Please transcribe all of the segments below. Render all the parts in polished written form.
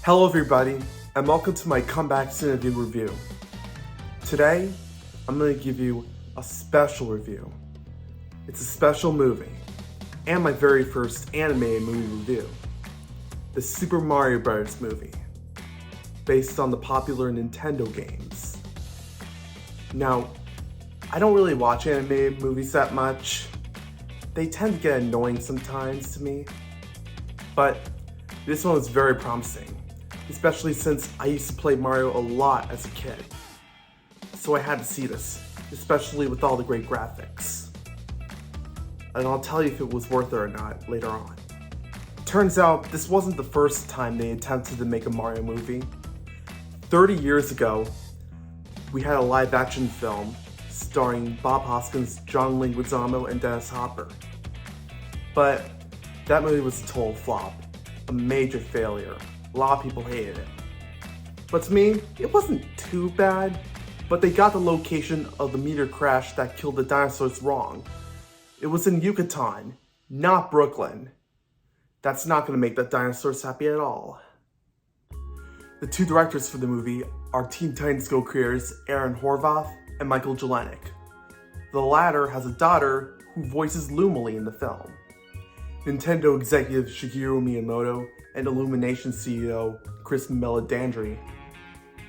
Hello everybody, and welcome to my comeback CineView review. Today, I'm going to give you a special review. It's a special movie, and my very first animated movie review. The Super Mario Bros. Movie, based on the popular Nintendo games. Now, I don't really watch animated movies that much. They tend to get annoying sometimes to me, but this one was very promising. Especially since I used to play Mario a lot as a kid. So I had to see this, especially with all the great graphics. And I'll tell you if it was worth it or not later on. Turns out, this wasn't the first time they attempted to make a Mario movie. 30 years ago, we had a live-action film starring Bob Hoskins, John Leguizamo, and Dennis Hopper. But that movie was a total flop, a major failure. A lot of people hated it. But to me, it wasn't too bad, but they got the location of the meteor crash that killed the dinosaurs wrong. It was in Yucatan, not Brooklyn. That's not going to make the dinosaurs happy at all. The two directors for the movie are Teen Titans Go creators Aaron Horvath and Michael Jelenic. The latter has a daughter who voices Lumily in the film. Nintendo executive Shigeru Miyamoto and Illumination CEO Chris Meledandri,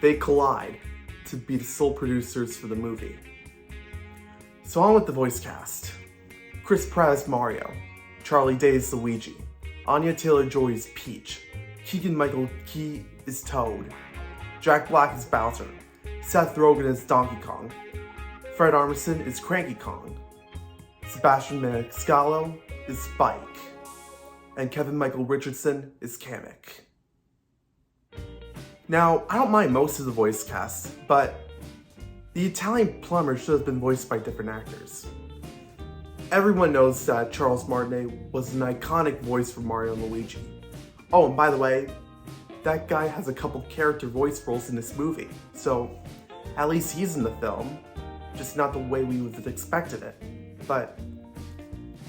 they collide to be the sole producers for the movie. So on with the voice cast. Chris Pratt is Mario, Charlie Day is Luigi, Anya Taylor-Joy is Peach, Keegan-Michael Key is Toad, Jack Black is Bowser, Seth Rogen is Donkey Kong, Fred Armisen is Cranky Kong, Sebastian Maniscalco is Spike, and Kevin Michael Richardson is Kamek. Now, I don't mind most of the voice cast, but the Italian plumber should have been voiced by different actors. Everyone knows that Charles Martinet was an iconic voice for Mario and Luigi. Oh, and by the way, that guy has a couple character voice roles in this movie, so at least he's in the film, just not the way we would have expected it. But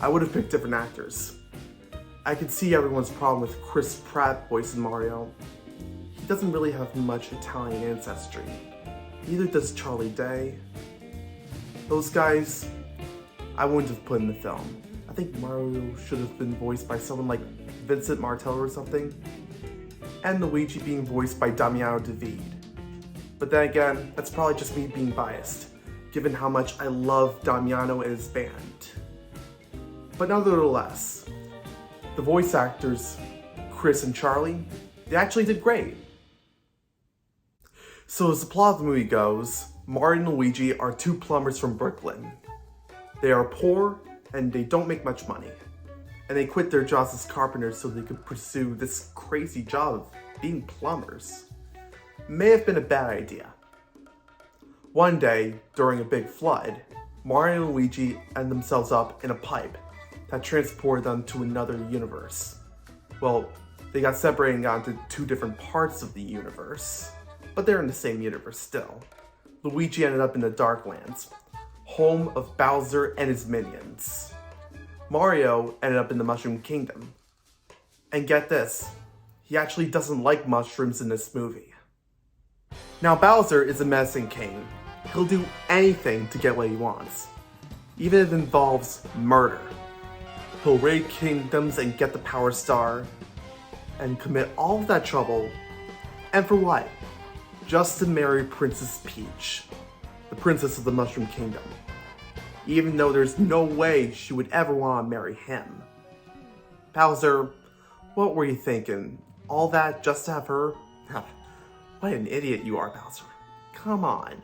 I would have picked different actors. I could see everyone's problem with Chris Pratt voicing Mario. He doesn't really have much Italian ancestry. Neither does Charlie Day. Those guys, I wouldn't have put in the film. I think Mario should have been voiced by someone like Vincent Martello or something. And Luigi being voiced by Damiano David. But then again, that's probably just me being biased, given how much I love Damiano and his band. But nevertheless, the voice actors, Chris and Charlie, they actually did great. So as the plot of the movie goes, Mario and Luigi are two plumbers from Brooklyn. They are poor and they don't make much money. And they quit their jobs as carpenters so they could pursue this crazy job of being plumbers. May have been a bad idea. One day, during a big flood, Mario and Luigi end themselves up in a pipe that transported them to another universe. Well, they got separated and got into two different parts of the universe, but they're in the same universe still. Luigi ended up in the Darklands, home of Bowser and his minions. Mario ended up in the Mushroom Kingdom. And get this, he actually doesn't like mushrooms in this movie. Now Bowser is a medicine king. He'll do anything to get what he wants, even if it involves murder. He'll raid kingdoms and get the Power Star, and commit all of that trouble, and for what? Just to marry Princess Peach, the princess of the Mushroom Kingdom, even though there's no way she would ever want to marry him. Bowser, what were you thinking? All that just to have her? What an idiot you are, Bowser. Come on.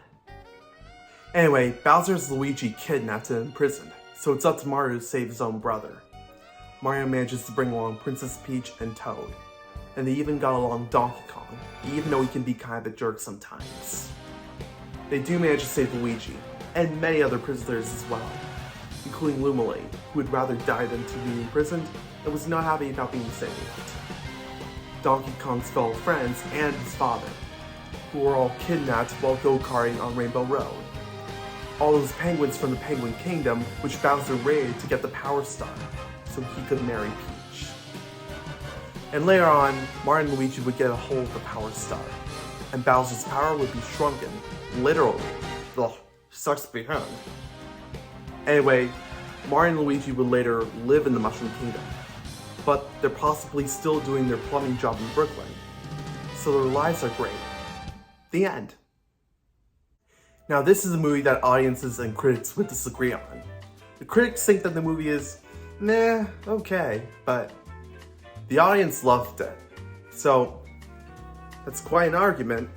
Anyway, Bowser has Luigi kidnapped and imprisoned, so it's up to Mario to save his own brother. Mario manages to bring along Princess Peach and Toad, and they even got along Donkey Kong, even though he can be kind of a jerk sometimes. They do manage to save Luigi, and many other prisoners as well, including Lumily, who would rather die than to be imprisoned, and was not happy about being saved. Donkey Kong's fellow friends and his father, who were all kidnapped while go-karting on Rainbow Road. All those penguins from the Penguin Kingdom, which Bowser raided to get the Power Star, so he could marry Peach. And later on, Mario and Luigi would get a hold of the Power Star, and Bowser's power would be shrunken, literally. Ugh, sucks to be him. Anyway, Mario and Luigi would later live in the Mushroom Kingdom, but they're possibly still doing their plumbing job in Brooklyn, so their lives are great. The end. Now this is a movie that audiences and critics would disagree on. The critics think that the movie is, okay, but the audience loved it. So, that's quite an argument.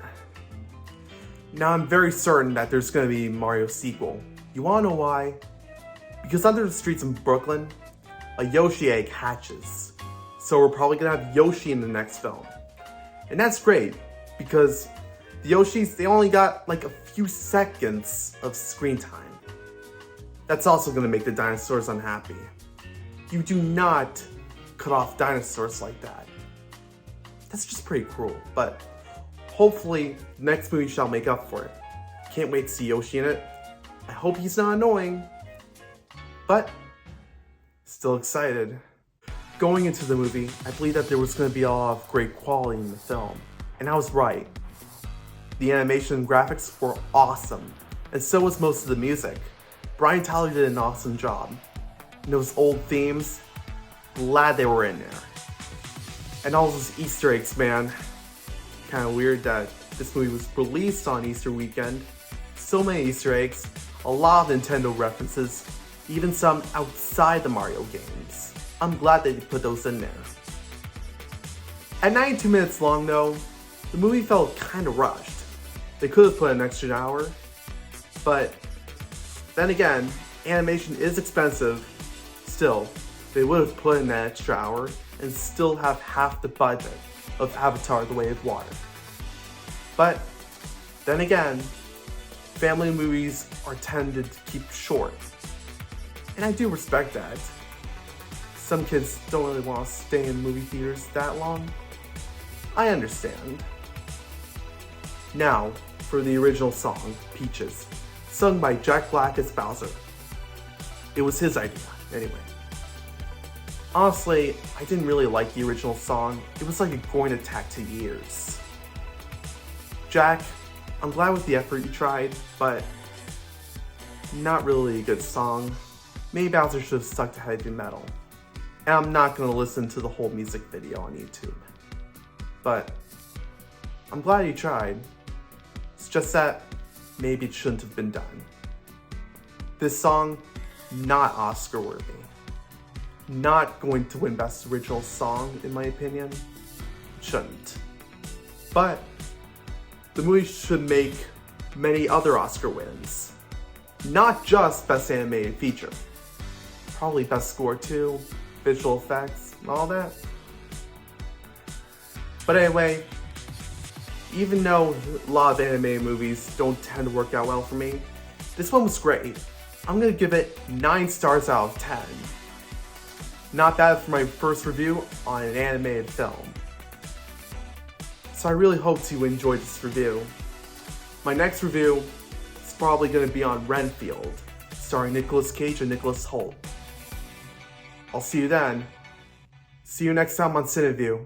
Now I'm very certain that there's gonna be a Mario sequel. You wanna know why? Because under the streets in Brooklyn, a Yoshi egg hatches. So we're probably gonna have Yoshi in the next film. And that's great, because the Yoshis, they only got like a few seconds of screen time. That's also gonna make the dinosaurs unhappy. You do not cut off dinosaurs like that. That's just pretty cruel, but hopefully the next movie shall make up for it. Can't wait to see Yoshi in it. I hope he's not annoying, but still excited. Going into the movie, I believe that there was going to be a lot of great quality in the film, and I was right. The animation and graphics were awesome, and so was most of the music. Brian Tyler did an awesome job. And those old themes, glad they were in there. And all those Easter eggs, man. Kinda weird that this movie was released on Easter weekend. So many Easter eggs, a lot of Nintendo references, even some outside the Mario games. I'm glad they put those in there. At 92 minutes long though, the movie felt kinda rushed. They could have put an extra hour, but then again, animation is expensive. Still, they would have put in that extra hour and still have half the budget of Avatar: The Way of Water. But then again, family movies are tended to keep short. And I do respect that. Some kids don't really want to stay in movie theaters that long. I understand. Now, for the original song, Peaches, sung by Jack Black as Bowser. It was his idea, anyway. Honestly, I didn't really like the original song. It was like a groin attack to ears. Jack, I'm glad with the effort you tried, but not really a good song. Maybe Bowser should have stuck to heavy metal. And I'm not gonna listen to the whole music video on YouTube. But I'm glad you tried. It's just that maybe it shouldn't have been done. This song, not Oscar worthy. Not going to win Best Original Song, in my opinion. Shouldn't. But the movie should make many other Oscar wins. Not just Best Animated Feature. Probably Best Score too, visual effects, and all that. But anyway, even though a lot of animated movies don't tend to work out well for me, this one was great. I'm gonna give it 9 stars out of 10. Not bad for my first review on an animated film. So I really hope you enjoyed this review. My next review is probably going to be on Renfield, starring Nicolas Cage and Nicholas Hoult. I'll see you then. See you next time on CineView.